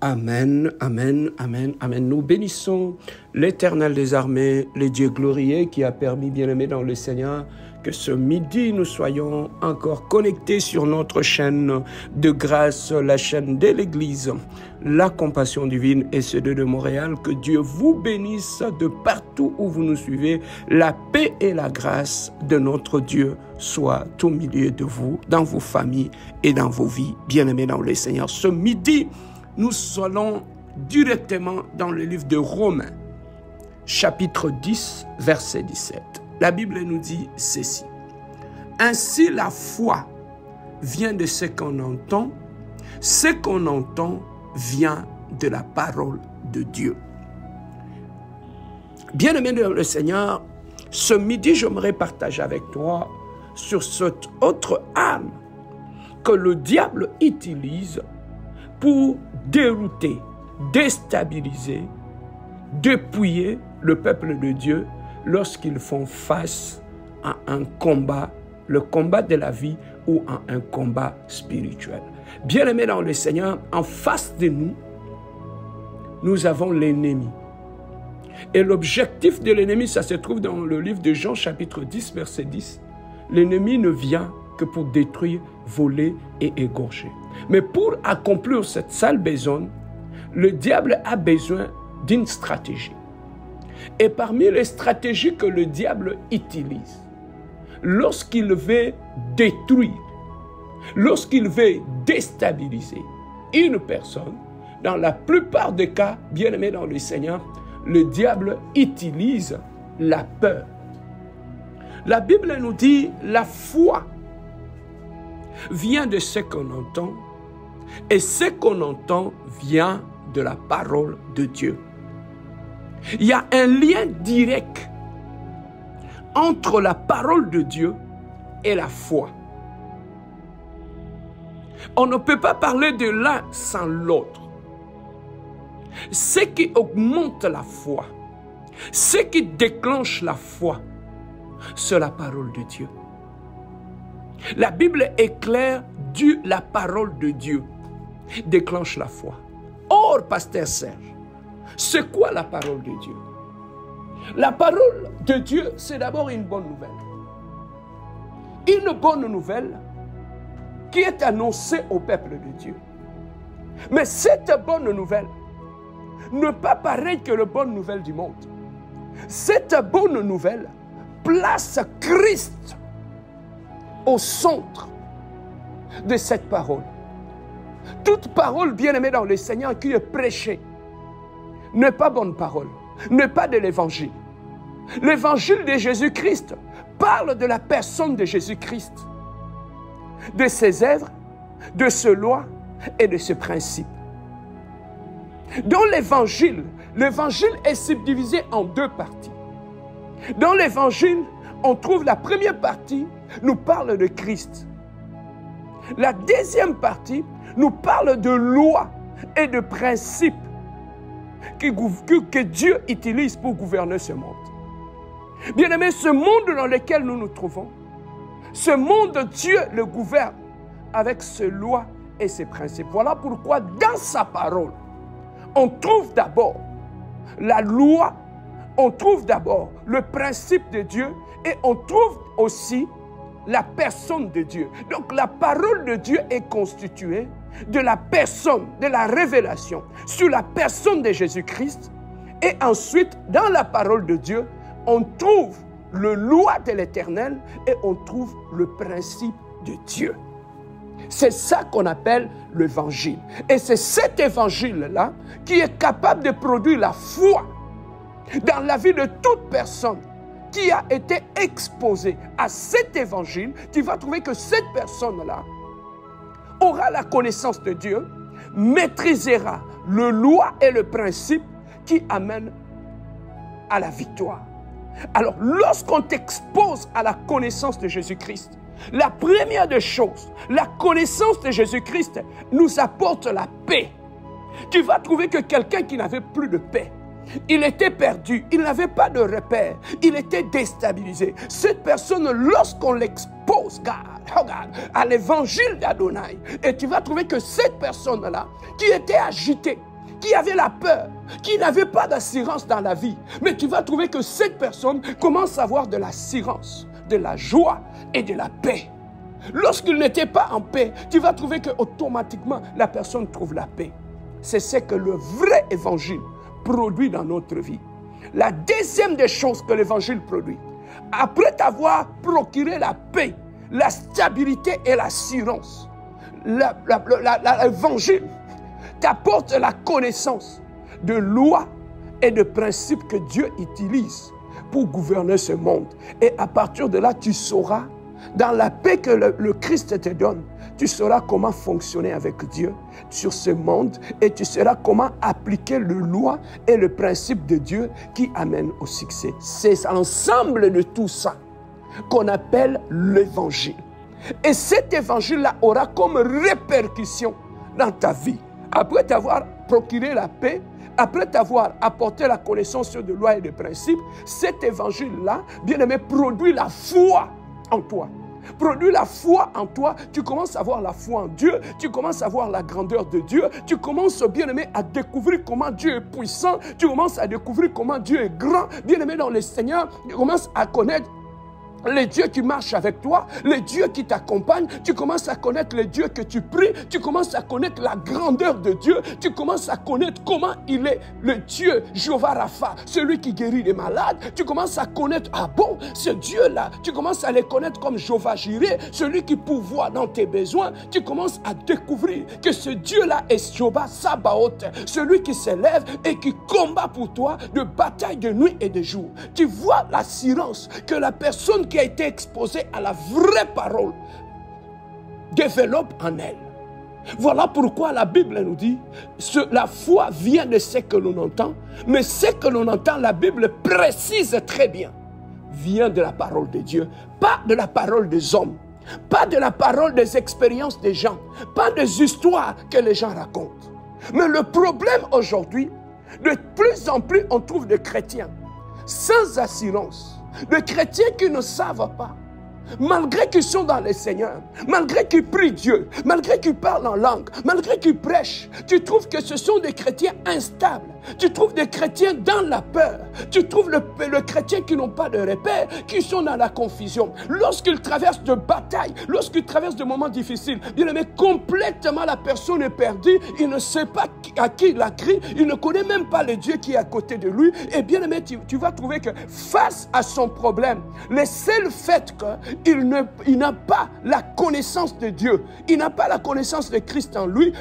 Amen, amen, amen, amen. Nous bénissons l'Éternel des armées, le Dieu glorieux qui a permis, bien-aimés dans le Seigneur, que ce midi nous soyons encore connectés sur notre chaîne de grâce, la chaîne de l'Église, la compassion divine et ceux de Montréal. Que Dieu vous bénisse de partout où vous nous suivez. La paix et la grâce de notre Dieu soient au milieu de vous, dans vos familles et dans vos vies, bien-aimés dans le Seigneur. Ce midi, nous allons directement dans le livre de Romains, chapitre 10, verset 17. La Bible nous dit ceci. Ainsi la foi vient de ce qu'on entend vient de la parole de Dieu. Bien-aimé dans le Seigneur, ce midi, j'aimerais partager avec toi sur cette autre arme que le diable utilise pour dérouter, déstabiliser, dépouiller le peuple de Dieu lorsqu'ils font face à un combat, le combat de la vie ou à un combat spirituel. Bien-aimés dans le Seigneur, en face de nous, nous avons l'ennemi. Et l'objectif de l'ennemi, ça se trouve dans le livre de Jean, chapitre 10, verset 10. L'ennemi ne vient que pour détruire, voler et égorger. Mais pour accomplir cette sale besogne, le diable a besoin d'une stratégie. Et parmi les stratégies que le diable utilise, lorsqu'il veut détruire, lorsqu'il veut déstabiliser une personne, dans la plupart des cas, bien aimés dans le Seigneur, le diable utilise la peur. La Bible nous dit la foi vient de ce qu'on entend et ce qu'on entend vient de la parole de Dieu. Il y a un lien direct entre la parole de Dieu et la foi. On ne peut pas parler de l'un sans l'autre. Ce qui augmente la foi, ce qui déclenche la foi, c'est la parole de Dieu. La Bible est claire, la parole de Dieu déclenche la foi. Or, pasteur Serge, c'est quoi la parole de Dieu? La parole de Dieu, c'est d'abord une bonne nouvelle. Une bonne nouvelle qui est annoncée au peuple de Dieu. Mais cette bonne nouvelle n'est pas pareille que la bonne nouvelle du monde. Cette bonne nouvelle place Christ au centre de cette parole. Toute parole bien-aimée dans le Seigneur qui est prêchée n'est pas bonne parole, n'est pas de l'évangile. L'évangile de Jésus-Christ parle de la personne de Jésus-Christ, de ses œuvres, de ses lois et de ses principes. Dans l'évangile est subdivisé en deux parties. Dans l'évangile, on trouve la première partie nous parle de Christ. La deuxième partie nous parle de lois et de principes que Dieu utilise pour gouverner ce monde. Bien-aimés, ce monde dans lequel nous nous trouvons, ce monde, Dieu le gouverne avec ses lois et ses principes. Voilà pourquoi dans sa parole, on trouve d'abord la loi, on trouve d'abord le principe de Dieu et on trouve aussi la personne de Dieu. Donc la parole de Dieu est constituée de la personne, de la révélation sur la personne de Jésus-Christ. Et ensuite, dans la parole de Dieu, on trouve le loi de l'Éternel et on trouve le principe de Dieu. C'est ça qu'on appelle l'évangile. Et c'est cet évangile-là qui est capable de produire la foi dans la vie de toute personne qui a été exposée à cet évangile. Tu vas trouver que cette personne-là aura la connaissance de Dieu, maîtrisera le loi et le principe qui amènent à la victoire. Alors, lorsqu'on t'expose à la connaissance de Jésus-Christ, la première des choses, la connaissance de Jésus-Christ nous apporte la paix. Tu vas trouver que quelqu'un qui n'avait plus de paix, il était perdu, il n'avait pas de repère, il était déstabilisé. Cette personne, lorsqu'on l'expose, regarde, à l'évangile d'Adonai, et tu vas trouver que cette personne-là, qui était agitée, qui avait la peur, qui n'avait pas d'assurance dans la vie. Mais tu vas trouver que cette personne commence à avoir de l'assurance, de la joie et de la paix. Lorsqu'il n'était pas en paix, tu vas trouver qu'automatiquement, la personne trouve la paix. C'est ce que le vrai évangile produit dans notre vie. La deuxième des choses que l'évangile produit, après t'avoir procuré la paix, la stabilité et l'assurance, l'évangile t'apporte la connaissance de lois et de principes que Dieu utilise pour gouverner ce monde. Et à partir de là, tu sauras, dans la paix que le Christ te donne, tu sauras comment fonctionner avec Dieu sur ce monde et tu sauras comment appliquer les lois et le principe de Dieu qui amènent au succès. C'est l'ensemble de tout ça qu'on appelle l'évangile. Et cet évangile-là aura comme répercussion dans ta vie. Après t'avoir procuré la paix, après t'avoir apporté la connaissance de lois et de principes, cet évangile-là, bien aimé, produit la foi en toi. Produit la foi en toi, tu commences à avoir la foi en Dieu, tu commences à voir la grandeur de Dieu, tu commences, bien aimé, à découvrir comment Dieu est puissant, tu commences à découvrir comment Dieu est grand, bien aimé dans le Seigneur, tu commences à connaître les dieux qui marchent avec toi, les dieux qui t'accompagnent, tu commences à connaître les dieux que tu pries, tu commences à connaître la grandeur de Dieu, tu commences à connaître comment il est le Dieu Jéhovah Rapha, celui qui guérit les malades, tu commences à connaître, ah bon, ce Dieu-là, tu commences à les connaître comme Jéhovah Jireh, celui qui pourvoit dans tes besoins, tu commences à découvrir que ce Dieu-là est Jéhovah Sabaoth, celui qui s'élève et qui combat pour toi de bataille de nuit et de jour. Tu vois l'assurance que la personne qui a été exposée à la vraie parole développe en elle. Voilà pourquoi la Bible nous dit, la foi vient de ce que l'on entend, mais ce que l'on entend, la Bible précise très bien, vient de la parole de Dieu, pas de la parole des hommes, pas de la parole des expériences des gens, pas des histoires que les gens racontent. Mais le problème aujourd'hui, de plus en plus on trouve des chrétiens sans assurance, des chrétiens qui ne savent pas, malgré qu'ils sont dans le Seigneur, malgré qu'ils prient Dieu, malgré qu'ils parlent en langue, malgré qu'ils prêchent, tu trouves que ce sont des chrétiens instables. Tu trouves des chrétiens dans la peur. Tu trouves le chrétien qui n'ont pas de repère, qui sont dans la confusion. Lorsqu'ils traversent de batailles, lorsqu'ils traversent de moments difficiles, bien aimé, complètement la personne est perdue. Il ne sait pas à qui il a crié. Il ne connaît même pas le Dieu qui est à côté de lui. Et bien aimé, tu vas trouver que face à son problème, le seul fait qu'il n'a pas la connaissance de Dieu, il n'a pas la connaissance de Christ en lui,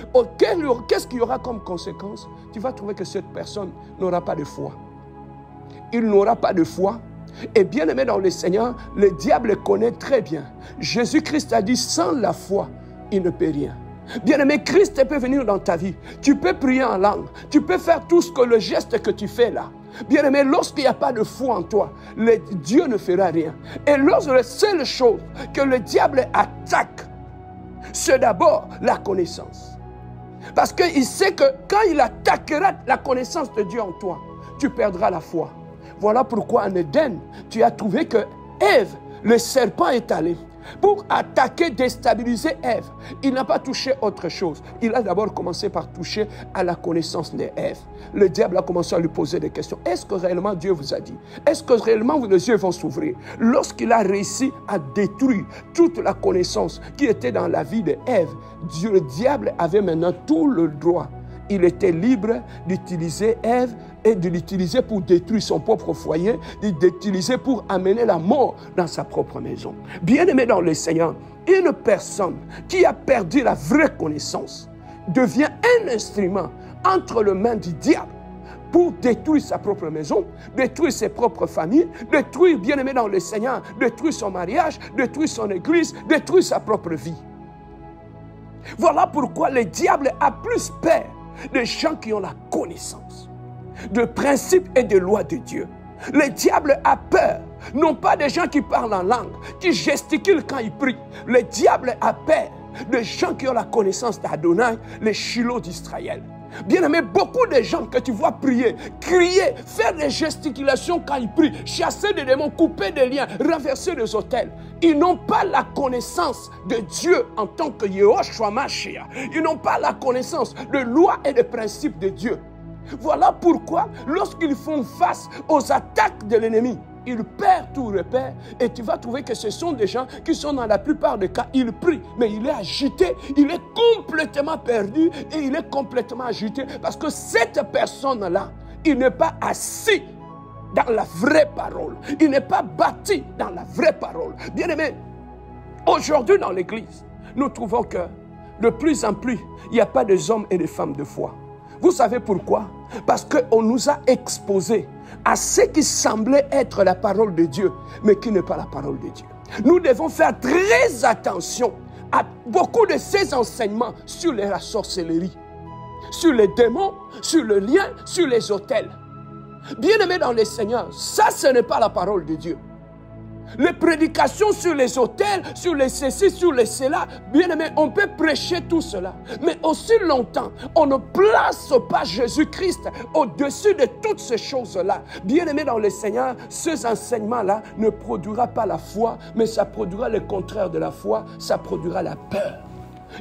qu'est-ce qu'il y aura comme conséquence? Tu vas trouver que cette personne n'aura pas de foi. Il n'aura pas de foi. Et bien aimé dans le Seigneur, le diable connaît très bien. Jésus-Christ a dit, sans la foi, il ne peut rien. Bien aimé, Christ peut venir dans ta vie. Tu peux prier en langue. Tu peux faire tout ce que le geste que tu fais là. Bien aimé, lorsqu'il n'y a pas de foi en toi, Dieu ne fera rien. Et lorsque la seule chose que le diable attaque, c'est d'abord la connaissance. Parce qu'il sait que quand il attaquera la connaissance de Dieu en toi, tu perdras la foi. Voilà pourquoi en Éden, tu as trouvé que Ève, le serpent est allé pour attaquer, déstabiliser Ève. Il n'a pas touché autre chose. Il a d'abord commencé par toucher à la connaissance d'Ève. Le diable a commencé à lui poser des questions. Est-ce que réellement Dieu vous a dit? Est-ce que réellement les yeux vont s'ouvrir? Lorsqu'il a réussi à détruire toute la connaissance qui était dans la vie d'Ève, le diable avait maintenant tout le droit. Il était libre d'utiliser Ève et de l'utiliser pour détruire son propre foyer, d'utiliser pour amener la mort dans sa propre maison. Bien-aimé dans le Seigneur, une personne qui a perdu la vraie connaissance devient un instrument entre les mains du diable pour détruire sa propre maison, détruire ses propres familles, détruire, bien-aimé dans le Seigneur, détruire son mariage, détruire son église, détruire sa propre vie. Voilà pourquoi le diable a plus peur des gens qui ont la connaissance de principes et de lois de Dieu. Le diable a peur, non pas des gens qui parlent en langue, qui gesticulent quand ils prient. Le diable a peur des gens qui ont la connaissance d'Adonai, les Shiloh d'Israël. Bien-aimé, beaucoup de gens que tu vois prier, crier, faire des gesticulations quand ils prient, chasser des démons, couper des liens, renverser des autels, ils n'ont pas la connaissance de Dieu en tant que Yehoshua Mashiach. Ils n'ont pas la connaissance de lois et de principes de Dieu. Voilà pourquoi, lorsqu'ils font face aux attaques de l'ennemi, ils perdent tout repère et tu vas trouver que ce sont des gens qui sont dans la plupart des cas, ils prient, mais il est agité, il est complètement perdu et il est complètement agité parce que cette personne-là, il n'est pas assis dans la vraie parole, il n'est pas bâti dans la vraie parole. Bien-aimé, aujourd'hui dans l'église, nous trouvons que de plus en plus, il n'y a pas des hommes et des femmes de foi. Vous savez pourquoi? Parce qu'on nous a exposés à ce qui semblait être la parole de Dieu, mais qui n'est pas la parole de Dieu. Nous devons faire très attention à beaucoup de ces enseignements sur la sorcellerie, sur les démons, sur le lien, sur les autels. Bien-aimés dans le Seigneur, ça ce n'est pas la parole de Dieu. Les prédications sur les autels, sur les ceci, sur les cela, bien aimé, on peut prêcher tout cela. Mais aussi longtemps, on ne place pas Jésus-Christ au-dessus de toutes ces choses-là. Bien aimé dans le Seigneur, ces enseignements-là ne produira pas la foi, mais ça produira le contraire de la foi, ça produira la peur.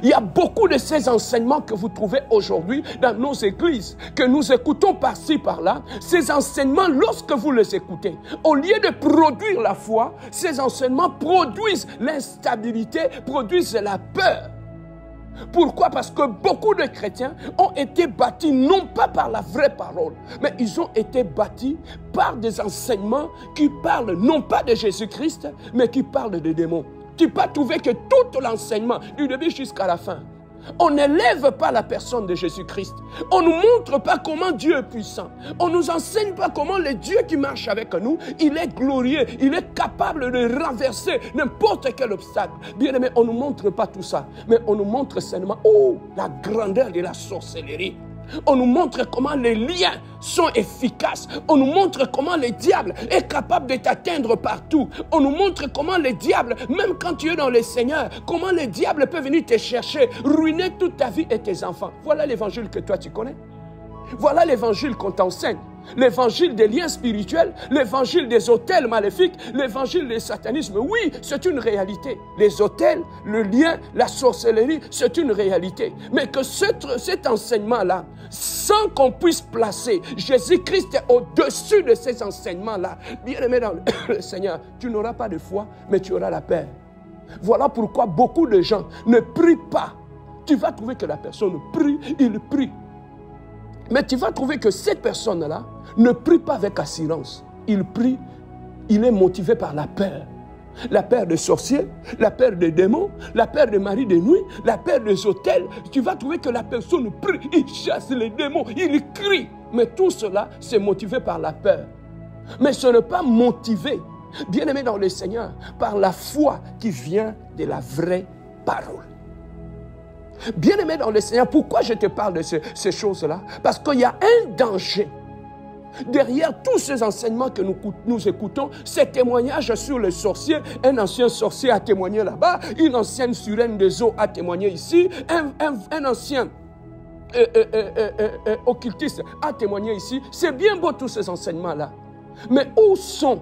Il y a beaucoup de ces enseignements que vous trouvez aujourd'hui dans nos églises, que nous écoutons par-ci, par-là. Ces enseignements, lorsque vous les écoutez, au lieu de produire la foi, ces enseignements produisent l'instabilité, produisent la peur. Pourquoi? Parce que beaucoup de chrétiens ont été bâtis non pas par la vraie parole, mais ils ont été bâtis par des enseignements qui parlent non pas de Jésus-Christ, mais qui parlent des démons. Tu peux trouver que tout l'enseignement, du début jusqu'à la fin, on n'élève pas la personne de Jésus-Christ. On ne nous montre pas comment Dieu est puissant. On ne nous enseigne pas comment le Dieu qui marche avec nous, il est glorieux, il est capable de renverser n'importe quel obstacle. Bien aimé, on ne nous montre pas tout ça, mais on nous montre seulement la grandeur de la sorcellerie. On nous montre comment les liens sont efficaces. On nous montre comment le diable est capable de t'atteindre partout. On nous montre comment le diable, même quand tu es dans le Seigneur, comment le diable peut venir te chercher, ruiner toute ta vie et tes enfants. Voilà l'évangile que toi tu connais. Voilà l'évangile qu'on t'enseigne. L'évangile des liens spirituels, l'évangile des autels maléfiques, l'évangile du satanisme. Oui, c'est une réalité. Les autels, le lien, la sorcellerie, c'est une réalité. Mais que cet enseignement-là, sans qu'on puisse placer Jésus-Christ au-dessus de ces enseignements-là, bien aimé dans le Seigneur, tu n'auras pas de foi, mais tu auras la paix. Voilà pourquoi beaucoup de gens ne prient pas. Tu vas trouver que la personne prie, il prie. Mais tu vas trouver que cette personne-là ne prie pas avec assurance. Il prie, il est motivé par la peur. La peur des sorciers, la peur des démons, la peur des maris de nuit, la peur des autels. Tu vas trouver que la personne prie, il chasse les démons, il crie. Mais tout cela, c'est motivé par la peur. Mais ce n'est pas motivé, bien aimé dans le Seigneur, par la foi qui vient de la vraie parole. Bien-aimé dans le Seigneur, pourquoi je te parle de ces choses-là? Parce qu'il y a un danger. Derrière tous ces enseignements que nous écoutons, ces témoignages sur les sorciers, un ancien sorcier a témoigné là-bas, une ancienne sirène des eaux a témoigné ici, un ancien occultiste a témoigné ici. C'est bien beau tous ces enseignements-là. Mais où sont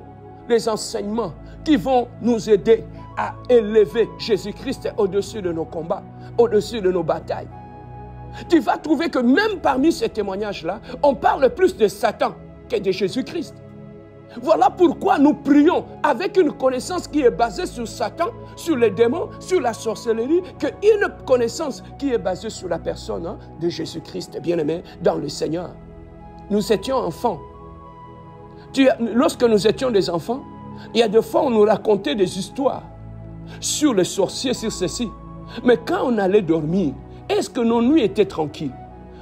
les enseignements qui vont nous aider à élever Jésus-Christ au-dessus de nos combats, au-dessus de nos batailles? Tu vas trouver que même parmi ces témoignages-là, on parle plus de Satan que de Jésus-Christ. Voilà pourquoi nous prions avec une connaissance qui est basée sur Satan, sur les démons, sur la sorcellerie, qu'une connaissance qui est basée sur la personne de Jésus-Christ, bien-aimé dans le Seigneur. Nous étions enfants. Lorsque nous étions des enfants, il y a des fois où on nous racontait des histoires sur les sorciers, sur ceci. Mais quand on allait dormir, est-ce que nos nuits étaient tranquilles?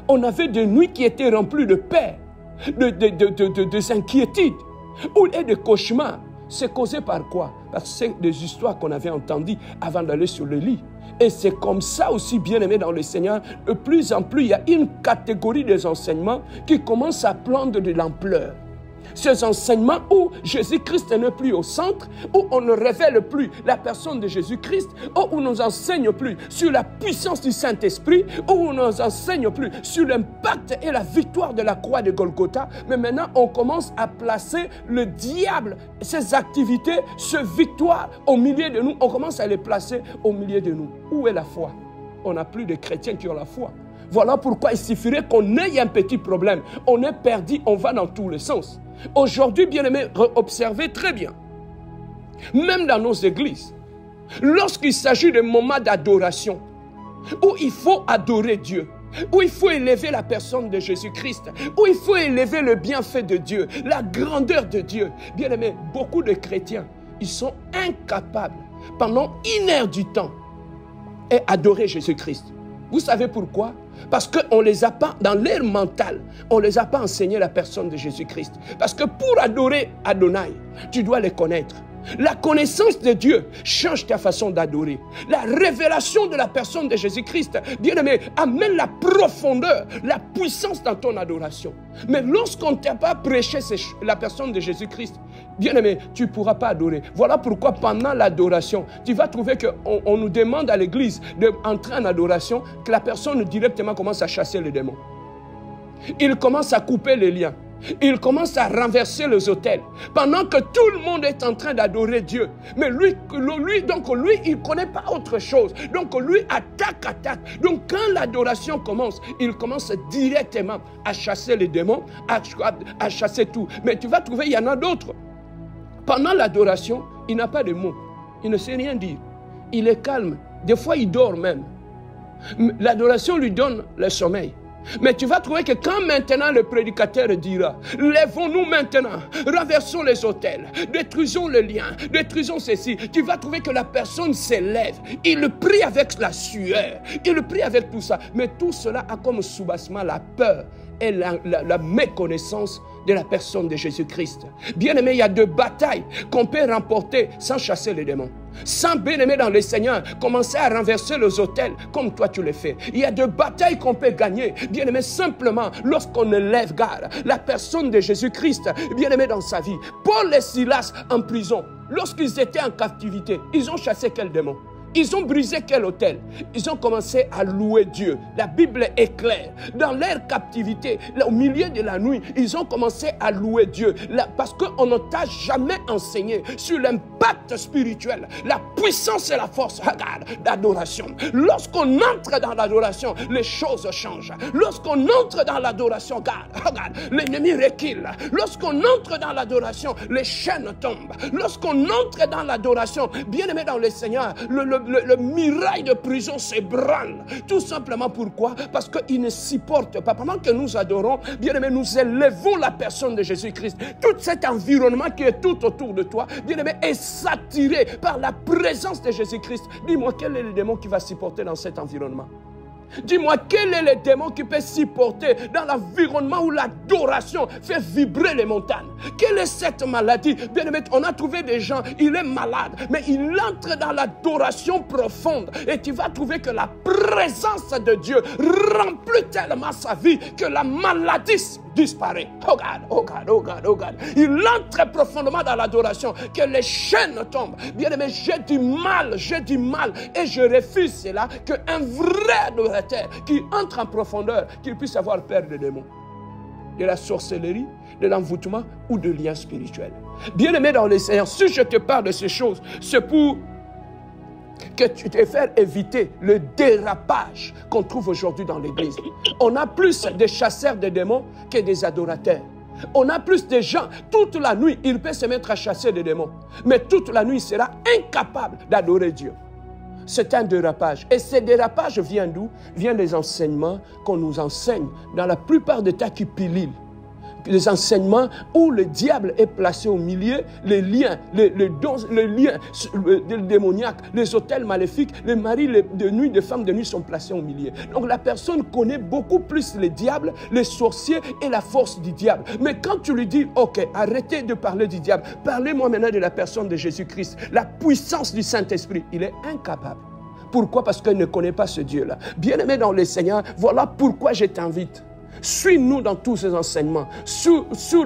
On avait des nuits qui étaient remplies de paix, de inquiétudes et de cauchemars. C'est causé par quoi? Parce que c'est des histoires qu'on avait entendues avant d'aller sur le lit. Et c'est comme ça aussi, bien-aimé dans le Seigneur, de plus en plus, il y a une catégorie des enseignements qui commence à prendre de l'ampleur. Ces enseignements où Jésus-Christ n'est plus au centre, où on ne révèle plus la personne de Jésus-Christ, où on ne nous enseigne plus sur la puissance du Saint-Esprit, où on ne nous enseigne plus sur l'impact et la victoire de la croix de Golgotha. Mais maintenant, on commence à placer le diable, ses activités, ses victoires au milieu de nous. On commence à les placer au milieu de nous. Où est la foi? On n'a plus de chrétiens qui ont la foi. Voilà pourquoi il suffirait qu'on ait un petit problème. On est perdu, on va dans tous les sens. Aujourd'hui, bien-aimés, observez très bien. Même dans nos églises, lorsqu'il s'agit de moments d'adoration, où il faut adorer Dieu, où il faut élever la personne de Jésus-Christ, où il faut élever le bienfait de Dieu, la grandeur de Dieu. Bien-aimés, beaucoup de chrétiens, ils sont incapables, pendant 1 heure du temps, d'adorer Jésus-Christ. Vous savez pourquoi? Parce qu'on ne les a pas, dans l'air mental, on ne les a pas enseigné la personne de Jésus-Christ. Parce que pour adorer Adonai, tu dois les connaître. La connaissance de Dieu change ta façon d'adorer. La révélation de la personne de Jésus-Christ, bien-aimé, amène la profondeur, la puissance dans ton adoration. Mais lorsqu'on ne t'a pas prêché la personne de Jésus-Christ, bien-aimé, tu ne pourras pas adorer. Voilà pourquoi pendant l'adoration, tu vas trouver qu'on nous demande à l'église d'entrer en adoration, que la personne directement commence à chasser les démons. Il commence à couper les liens. Il commence à renverser les autels. Pendant que tout le monde est en train d'adorer Dieu. Mais lui, il ne connaît pas autre chose. Donc lui, attaque. Donc quand l'adoration commence, il commence directement à chasser les démons, à chasser tout. Mais tu vas trouver, il y en a d'autres. Pendant l'adoration, il n'a pas de mots. Il ne sait rien dire. Il est calme. Des fois, il dort même. L'adoration lui donne le sommeil. Mais tu vas trouver que quand maintenant le prédicateur dira, lèvons-nous maintenant, renversons les autels, détruisons les liens, détruisons ceci, tu vas trouver que la personne s'élève, il prie avec la sueur, il prie avec tout ça. Mais tout cela a comme soubassement la peur et la méconnaissance de la personne de Jésus-Christ. Bien-aimé, il y a de batailles qu'on peut remporter sans chasser les démons. Sans, bien-aimé dans le Seigneur, commencer à renverser les autels comme toi tu le fais. Il y a de batailles qu'on peut gagner, bien-aimé, simplement lorsqu'on élève garde. La personne de Jésus-Christ, bien-aimé dans sa vie. Paul et Silas en prison, lorsqu'ils étaient en captivité, ils ont chassé quel démon? Ils ont brisé quel autel? Ils ont commencé à louer Dieu. La Bible est claire. Dans leur captivité, au milieu de la nuit, ils ont commencé à louer Dieu. Parce qu'on ne t'a jamais enseigné sur l'impact spirituel, la puissance et la force d'adoration. Lorsqu'on entre dans l'adoration, les choses changent. Lorsqu'on entre dans l'adoration, regarde, l'ennemi recule. Lorsqu'on entre dans l'adoration, les chaînes tombent. Lorsqu'on entre dans l'adoration, bien-aimé dans le Seigneur, le muraille de prison s'ébranle. Tout simplement pourquoi? Parce qu'il ne supporte pas. Pendant que nous adorons, bien-aimé, nous élevons la personne de Jésus-Christ. Tout cet environnement qui est tout autour de toi, bien-aimé, est saturé par la présence de Jésus-Christ. Dis-moi, quel est le démon qui va supporter dans cet environnement? Dis-moi, quel est le démon qui peut supporter dans l'environnement où l'adoration fait vibrer les montagnes? Quelle est cette maladie? Bien aimé, on a trouvé des gens, il est malade, mais il entre dans l'adoration profonde. Et tu vas trouver que la présence de Dieu remplit tellement sa vie que la maladie disparaît. Oh God. Il entre profondément dans l'adoration, que les chaînes tombent. Bien aimé, j'ai du mal, et je refuse cela, qu'un vrai adorateur qui entre en profondeur, qu'il puisse avoir peur des démons, de la sorcellerie, de l'envoûtement ou de liens spirituels. Bien aimé dans le Seigneur, si je te parle de ces choses, c'est pour que tu te fasses éviter le dérapage qu'on trouve aujourd'hui dans l'église. On a plus de chasseurs de démons que des adorateurs. On a plus de gens, toute la nuit, il peut se mettre à chasser des démons. Mais toute la nuit, il sera incapable d'adorer Dieu. C'est un dérapage. Et ce dérapage vient d'où? Vient des enseignements qu'on nous enseigne dans la plupart des tas qui pilulent. Les enseignements où le diable est placé au milieu, les liens, les liens démoniaques, les autels maléfiques, les maris de nuit, les femmes de nuit sont placés au milieu. Donc la personne connaît beaucoup plus les diables, les sorciers et la force du diable. Mais quand tu lui dis, ok, arrêtez de parler du diable, parlez-moi maintenant de la personne de Jésus-Christ, la puissance du Saint-Esprit, il est incapable. Pourquoi? Parce qu'il ne connaît pas ce Dieu-là. Bien-aimé dans le Seigneur, voilà pourquoi je t'invite Suis-nous dans tous ces enseignements.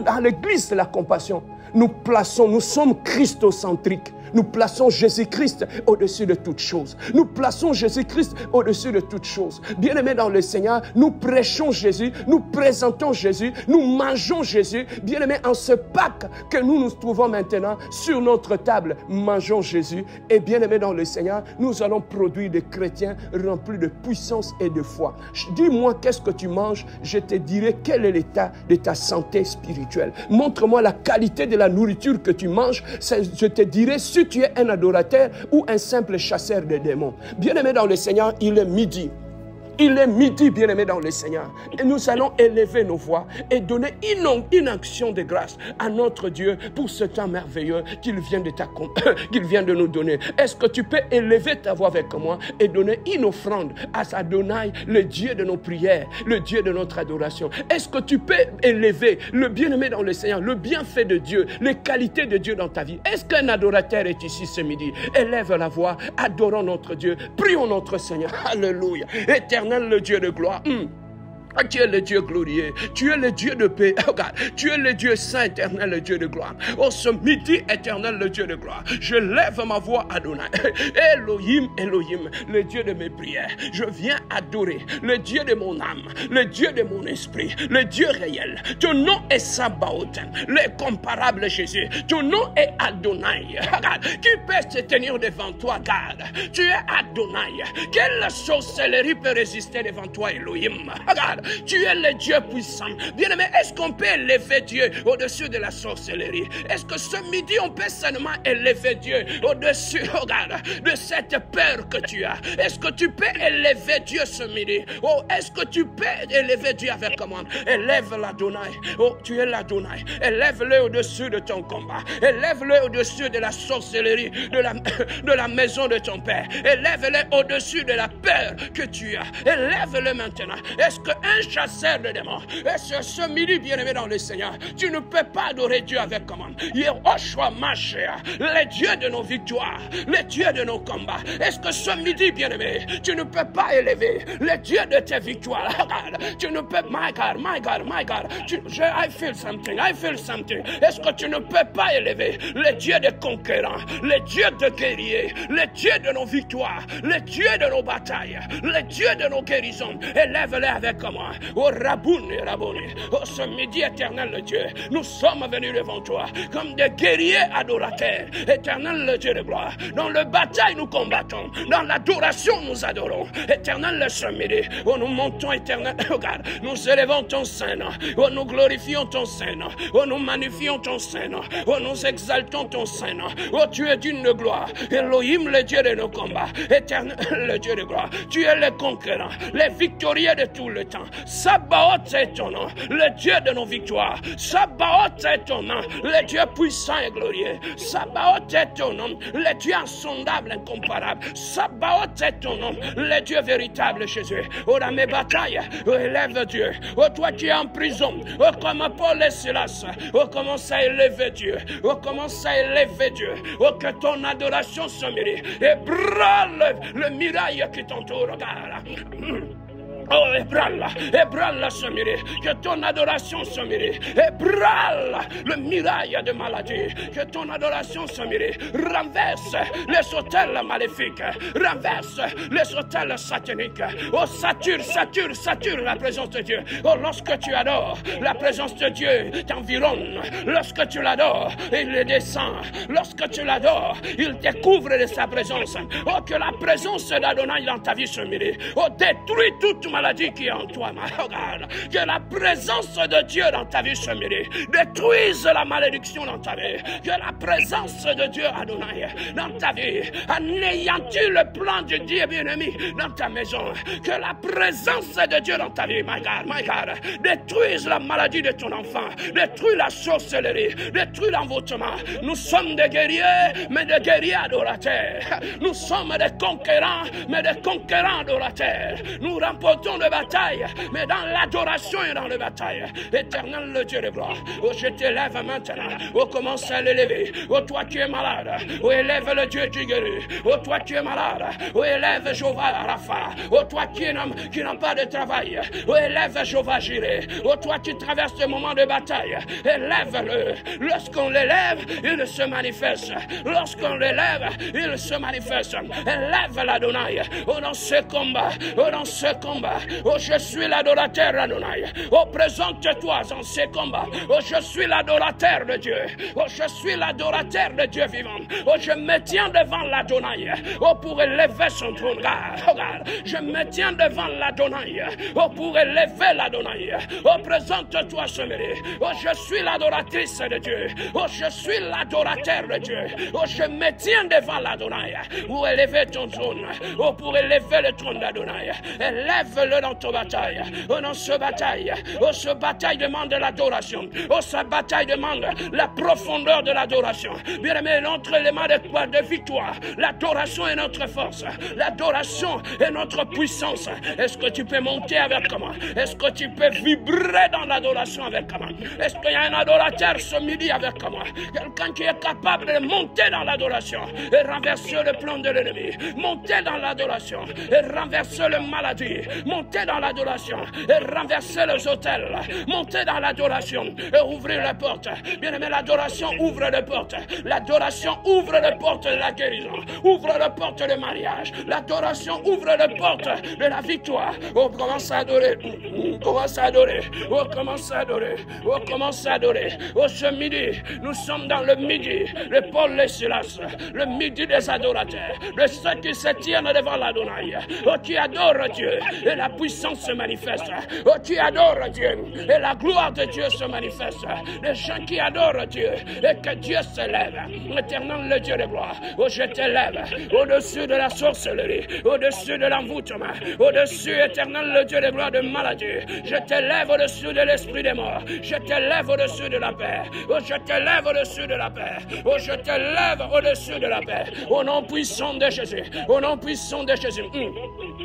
Dans l'église de la compassion, nous sommes christocentriques. Nous plaçons Jésus-Christ au-dessus de toutes choses. Nous plaçons Jésus-Christ au-dessus de toutes choses. Bien-aimés dans le Seigneur, nous prêchons Jésus, nous présentons Jésus, nous mangeons Jésus. Bien-aimés, en ce Pâques que nous trouvons maintenant sur notre table, mangeons Jésus. Et bien-aimés dans le Seigneur, nous allons produire des chrétiens remplis de puissance et de foi. Dis-moi qu'est-ce que tu manges, je te dirai quel est l'état de ta santé spirituelle. Montre-moi la qualité de la nourriture que tu manges, je te dirai si tu es un adorateur ou un simple chasseur de démons. Bien-aimé dans le Seigneur, il est midi. Il est midi, bien-aimé dans le Seigneur. Et nous allons élever nos voix et donner une action de grâce à notre Dieu pour ce temps merveilleux qu'il vient de nous donner. Est-ce que tu peux élever ta voix avec moi et donner une offrande à Adonai, le Dieu de nos prières, le Dieu de notre adoration? Est-ce que tu peux élever le bien-aimé dans le Seigneur, le bienfait de Dieu, les qualités de Dieu dans ta vie? Est-ce qu'un adorateur est ici ce midi? Élève la voix, adorons notre Dieu, prions notre Seigneur. Alléluia. Éternel, le Dieu de gloire. Tu es le Dieu glorieux, tu es le Dieu de paix, regarde, tu es le Dieu saint, éternel, le Dieu de gloire. Oh, ce midi, éternel, le Dieu de gloire, je lève ma voix, Adonai. Elohim, Elohim, le Dieu de mes prières. Je viens adorer le Dieu de mon âme, le Dieu de mon esprit, le Dieu réel. Ton nom est Sabaoth, l'incomparable Jésus. Ton nom est Adonai. Regarde, qui peut se tenir devant toi, garde. Tu es Adonai. Quelle sorcellerie peut résister devant toi, Elohim? Regarde. Tu es le Dieu puissant. Bien-aimé, est-ce qu'on peut élever Dieu au-dessus de la sorcellerie? Est-ce que ce midi, on peut seulement élever Dieu au-dessus, regarde, de cette peur que tu as? Est-ce que tu peux élever Dieu ce midi? Oh, est-ce que tu peux élever Dieu avec moi? Élève l'Adonai. Oh, tu es l'Adonai. Élève-le au-dessus de ton combat. Élève-le au-dessus de la sorcellerie de la maison de ton père. Élève-le au-dessus de la peur que tu as. Élève-le maintenant. Est-ce qu'un chasseur de démons, est-ce que ce midi, bien-aimé dans le Seigneur, tu ne peux pas adorer Dieu avec comment? Yehoshua Mashiach, le Dieu de nos victoires, le Dieu de nos combats. Est-ce que ce midi, bien-aimé, tu ne peux pas élever le Dieu de tes victoires? Regarde, tu ne peux, my God, I feel something. Est-ce que tu ne peux pas élever le Dieu des conquérants, le Dieu de guerriers, le Dieu de nos victoires, le Dieu de nos batailles, le Dieu de nos guérisons? Élève-le avec moi. Oh Rabouni, oh ce midi éternel le Dieu, nous sommes venus devant toi comme des guerriers adorateurs. Éternel le Dieu de gloire, dans le bataille nous combattons, dans l'adoration nous adorons. Éternel le ce midi, oh nous montons éternel, regarde, nous élevons ton Saint-Nom, oh nous glorifions ton Saint-Nom, oh nous magnifions ton Saint-Nom, oh nous exaltons ton Saint-Nom. Oh tu es digne de gloire, Elohim le Dieu de nos combats, éternel le Dieu de gloire, tu es le conquérant, le victorieux de tout le temps. Sabaoth est ton nom, le Dieu de nos victoires. Sabaoth est ton nom, le Dieu puissant et glorieux. Sabaoth est ton nom, le Dieu insondable, incomparable. Sabaoth est ton nom, le Dieu véritable, Jésus. Oh, dans mes batailles, oh, élève Dieu. Oh, toi qui es en prison, oh, comme Paul et Silas, oh, commence à élever Dieu. Oh, commence à élever Dieu. Oh, que ton adoration se mérite. Ébranle le miraille qui t'entoure. Regarde. Oh, ébranle ce miracle, que ton adoration se mérite. Ébranle le miraille de maladie, que ton adoration se mérite. Renverse les autels maléfiques, renverse les autels sataniques. Oh, sature la présence de Dieu. Oh, lorsque tu adores, la présence de Dieu t'environne. Lorsque tu l'adores, il descend. Lorsque tu l'adores, il découvre de sa présence. Oh, que la présence d'Adonai dans ta vie se mérite. Oh, détruis toute maladie qui est en toi, regarde, que la présence de Dieu dans ta vie se mérite, détruise la malédiction dans ta vie, que la présence de Dieu Adonai dans ta vie anéantit le plan du Dieu bien-aimé dans ta maison, que la présence de Dieu dans ta vie, my God, détruise la maladie de ton enfant, détruis la sorcellerie, détruis l'envoûtement. Nous sommes des guerriers, mais des guerriers adorateurs. Nous sommes des conquérants, mais des conquérants adorateurs. Nous remportons bâton de bataille, mais dans l'adoration et dans la bataille. Éternel, le Dieu de gloire. Oh, je t'élève maintenant. Oh, commence à l'élever. Oh, toi qui es malade. Oh, élève le Dieu qui guérit. Oh, toi qui es malade. Oh, élève Jéhovah Rapha. Oh, toi qui n'as pas de travail. Oh, élève Jéhovah Jireh. Oh, toi qui traverses ce moment de bataille. Élève-le. Lorsqu'on l'élève, il se manifeste. Lorsqu'on l'élève, il se manifeste. Élève l'Adonai. Oh, dans ce combat. Oh, dans ce combat. Oh, je suis l'adorateur Adonai. Oh, présente-toi dans ces combats. Oh, je suis l'adorateur de Dieu. Oh, je suis l'adorateur de Dieu vivant. Oh, je me tiens devant l'Adonai. Oh, pour élever son trône. Regarde, je me tiens devant l'Adonai. Oh, pour élever l'Adonai. Oh, présente-toi ce midi. Oh, je suis l'adoratrice de Dieu. Oh, je suis l'adorateur de Dieu. Oh, je me tiens devant l'Adonai. Pour élever ton trône. Oh, pour élever le trône d'Adonai. Élève-le dans ton bataille. Oh, dans ce bataille. Oh, ce bataille demande de l'adoration. Oh, ce bataille demande la profondeur de l'adoration. Bien-aimé, notre élément de victoire. L'adoration est notre force. L'adoration est notre puissance. Est-ce que tu peux monter avec moi? Est-ce que tu peux vibrer dans l'adoration avec moi? Est-ce qu'il y a un adorateur ce midi avec moi? Quelqu'un qui est capable de monter dans l'adoration et renverser le plan de l'ennemi. Monter dans l'adoration et renverser le maladie. Monter dans l'adoration et renverser les hôtels. Monter dans l'adoration et ouvrir les portes. Bien-aimé, l'adoration ouvre les portes. L'adoration ouvre les portes de la guérison. Ouvre les portes de mariage. L'adoration ouvre les portes de la victoire. On commence à adorer. On commence à adorer. On commence à adorer. On commence à adorer. Oh, ce midi, nous sommes dans le midi. Le Paul et Silas. Le midi des adorateurs. De ceux qui se tiennent devant l'Adonai. Oh, qui adorent Dieu. Et la puissance se manifeste. Oh, qui adorent Dieu. Et la gloire de Dieu se manifeste. Les gens qui adorent Dieu. Et que Dieu s'élève. Éternel, le Dieu de gloire. Oh, je t'élève. Au-dessus de la sorcellerie. Au-dessus de l'envoûtement. Au-dessus, éternel, le Dieu de gloire, de maladie. Je t'élève au-dessus de l'esprit des morts. Je t'élève au-dessus de la paix. Oh, je t'élève au-dessus de la paix. Oh, je t'élève au-dessus de la paix. Au nom puissant de Jésus. Au nom puissant de Jésus.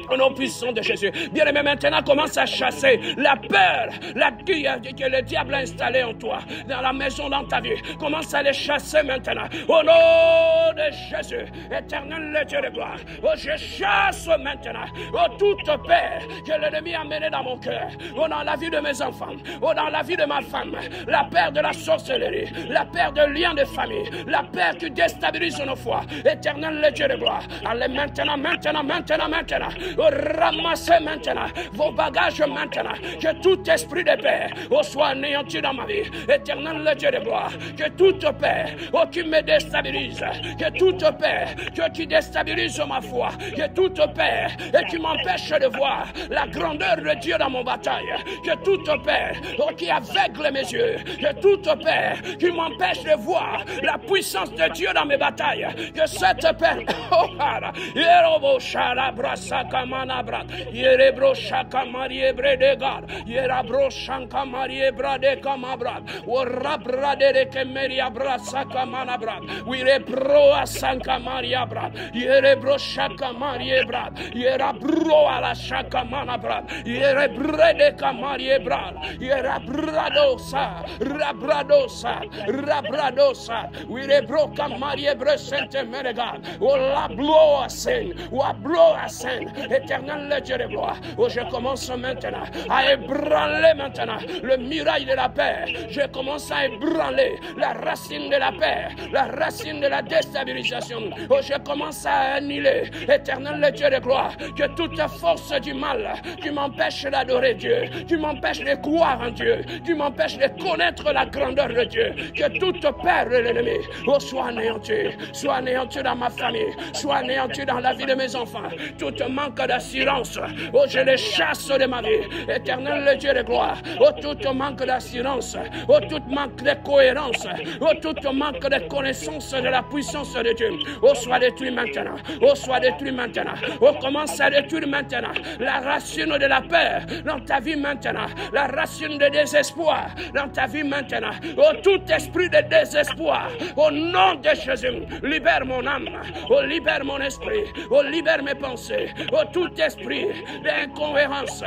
Au nom puissant de Jésus. Bien-aimé, maintenant, commence à chasser la peur, que le diable a installée en toi, dans la maison, dans ta vie. Commence à les chasser maintenant. Au nom de Jésus. Éternel, le Dieu de gloire. Oh, je chasse maintenant. Oh, toute peur que l'ennemi a menée dans mon cœur. Oh, dans la vie de mes enfants. Oh, dans la vie de ma femme. La peur de la sorcellerie. La peur de liens de famille. La peur qui déstabilise nos foi. Éternel, le Dieu de gloire. Allez maintenant, maintenant, maintenant, maintenant. Oh, ramassez maintenant vos bagages maintenant. Que tout esprit de paix soit anéanti dans ma vie. Éternel, le Dieu de gloire. Que toute paix qui me déstabilise. Que toute paix qui déstabilise ma foi. Que toute paix qui m'empêche de voir la grandeur de Dieu dans mon bataille. Que toute paix qui aveugle mes yeux. Que toute paix qui m'empêche de voir la puissance de Dieu dans mes batailles. Que cette paix, oh, Yerobo Sharabra Sakamanabra, Yerebro Shakamari Bredegard, Yerabro Shankamari Bradekamabrad, Orabra de Kemeria Brasakamanabra, Wirebro Asankamaria Brad, Yerebro Shakamari Brad, Yerabro ala Shakamanabra, Yerebrede Kamari Brad, Yerabradosa, Rabradosa, Rabradosa, Wirebro Kamari Bresente Meregard, Ola Bloa Sen, Wabloa Sen, éternel le Dieu de gloire. Oh, je commence maintenant à ébranler maintenant le muraille de la paix. Je commence à ébranler la racine de la paix, la racine de la déstabilisation. Oh, je commence à annihiler, éternel le Dieu de gloire, que toute force du mal qui m'empêche d'adorer Dieu, qui m'empêche de croire en Dieu, qui m'empêche de connaître la grandeur de Dieu, que toute peur de l'ennemi soit anéantie dans ma famille, soit anéantie dans la vie de mes enfants. Tout manque d'assurance, oh, je les chasse de ma vie. Éternel le Dieu de gloire, oh, tout manque d'assurance, oh, tout manque de cohérence, oh, tout manque de connaissance de la puissance de Dieu, oh, soit détruit maintenant, oh, soit détruit maintenant, oh, commence à détruire maintenant la racine de la peur dans ta vie maintenant, la racine de désespoir dans ta vie maintenant, oh, tout esprit de désespoir, au nom de Jésus, libère mon âme, oh, libère mon esprit, oh, libère mes pensées, oh, tout esprit de d'incohérence,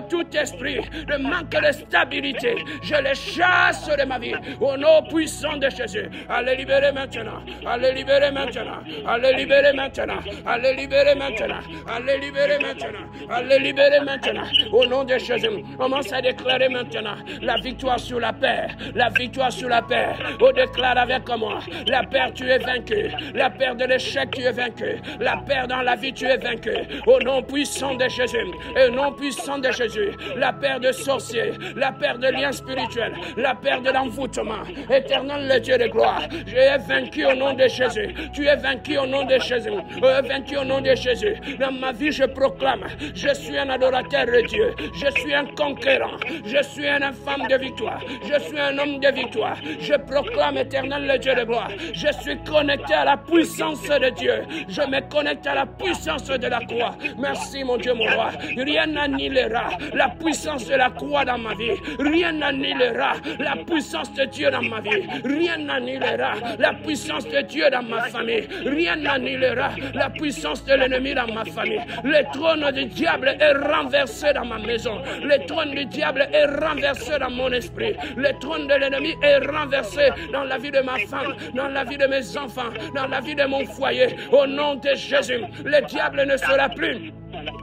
tout esprit de manque de stabilité, je les chasse de ma vie. Au nom puissant de Jésus, allez libérer maintenant, allez libérer maintenant, allez libérer maintenant, allez libérer maintenant, allez libérer maintenant, allez libérer maintenant. Au nom de Jésus, commence à déclarer maintenant la victoire sur la paix, la victoire sur la paix. On déclare avec moi, la paix tu es vaincu, la paix de l'échec tu es vaincu, la paix dans la vie tu es vaincu. Au nom puissant de Jésus, et au nom puissant de Jésus, la paix de sorciers, la paix de liens spirituels, la paix de l'envoûtement. Éternel le Dieu de gloire, je es vaincu au nom de Jésus, tu es vaincu au nom de Jésus, vaincu au nom de Jésus. Dans ma vie je proclame, je suis un adorateur de Dieu, je suis un conquérant, je suis une femme de victoire, je suis un homme de victoire. Je proclame, éternel le Dieu de gloire, je suis connecté à la puissance de Dieu, je me connecte à la puissance de la croix. Merci mon Dieu, mon roi. Rien n'annihilera la puissance de la croix dans ma vie, rien n'annihilera la puissance de Dieu dans ma vie, rien n'annihilera la puissance de Dieu dans ma famille, rien n'annihilera la puissance de l'ennemi dans ma famille. Le trône du diable est renversé dans ma maison, le trône du diable est renversé dans mon esprit, le trône de l'ennemi est renversé dans la vie de ma femme, dans la vie de mes enfants, dans la vie de mon foyer. Au nom de Jésus, le diable ne sera plus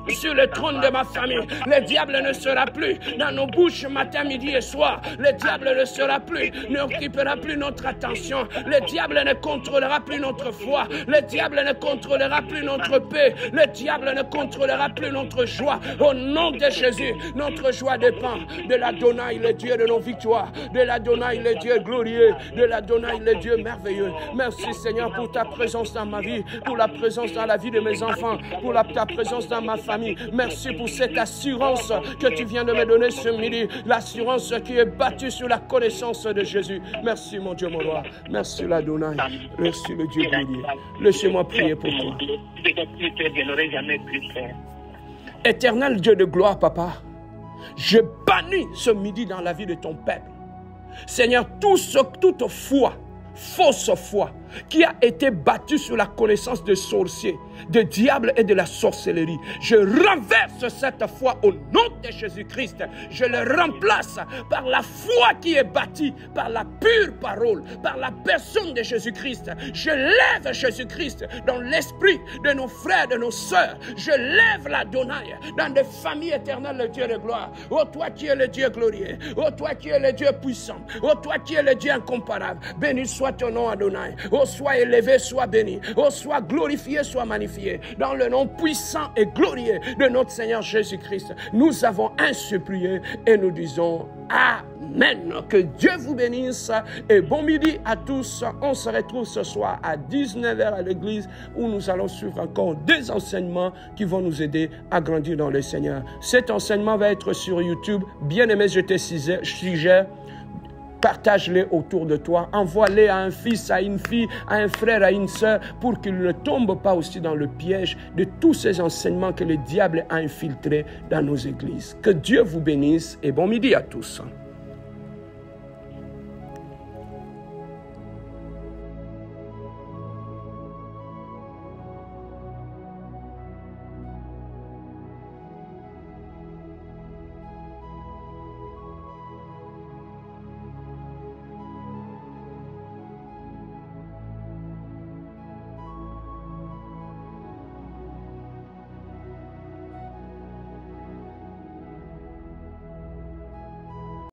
sur le trône de ma famille. Le diable ne sera plus dans nos bouches matin, midi et soir. Le diable ne sera plus, n'occupera plus notre attention. Le diable ne contrôlera plus notre foi. Le diable ne contrôlera plus notre paix. Le diable ne contrôlera plus notre joie. Au nom de Jésus, notre joie dépend de l'Adonai, le Dieu de nos victoires, de l'Adonai, le Dieu glorieux, de l'Adonai, le Dieu merveilleux. Merci Seigneur pour ta présence dans ma vie, pour la présence dans la vie de mes enfants, pour ta présence dans ma famille. Merci pour cette assurance que tu viens de me donner ce midi, l'assurance qui est bâtie sur la connaissance de Jésus. Merci mon Dieu, mon roi. Merci l'Adonai. Merci le Dieu glorieux. Laissez-moi prier pour toi. Éternel Dieu de gloire, papa, je bannis ce midi dans la vie de ton peuple. Seigneur, toute foi, fausse foi, qui a été battue sur la connaissance de sorciers, de diables et de la sorcellerie. Je renverse cette foi au nom de Jésus-Christ. Je le remplace par la foi qui est bâtie par la pure parole, par la personne de Jésus-Christ. Je lève Jésus-Christ dans l'esprit de nos frères, de nos sœurs. Je lève l'Adonai dans des familles éternelles, le Dieu de gloire. Oh, toi qui es le Dieu glorieux. Oh, toi qui es le Dieu puissant. Oh, toi qui es le Dieu incomparable. Béni soit ton nom, Adonai. Oh, sois élevé, sois béni. Oh, sois glorifié, sois magnifié. Dans le nom puissant et glorieux de notre Seigneur Jésus-Christ, nous avons ainsi prié et nous disons Amen. Que Dieu vous bénisse et bon midi à tous. On se retrouve ce soir à 19h à l'église où nous allons suivre encore des enseignements qui vont nous aider à grandir dans le Seigneur. Cet enseignement va être sur YouTube. Bien-aimé, je te suggère, partage-les autour de toi, envoie-les à un fils, à une fille, à un frère, à une sœur, pour qu'ils ne tombent pas aussi dans le piège de tous ces enseignements que le diable a infiltrés dans nos églises. Que Dieu vous bénisse et bon midi à tous.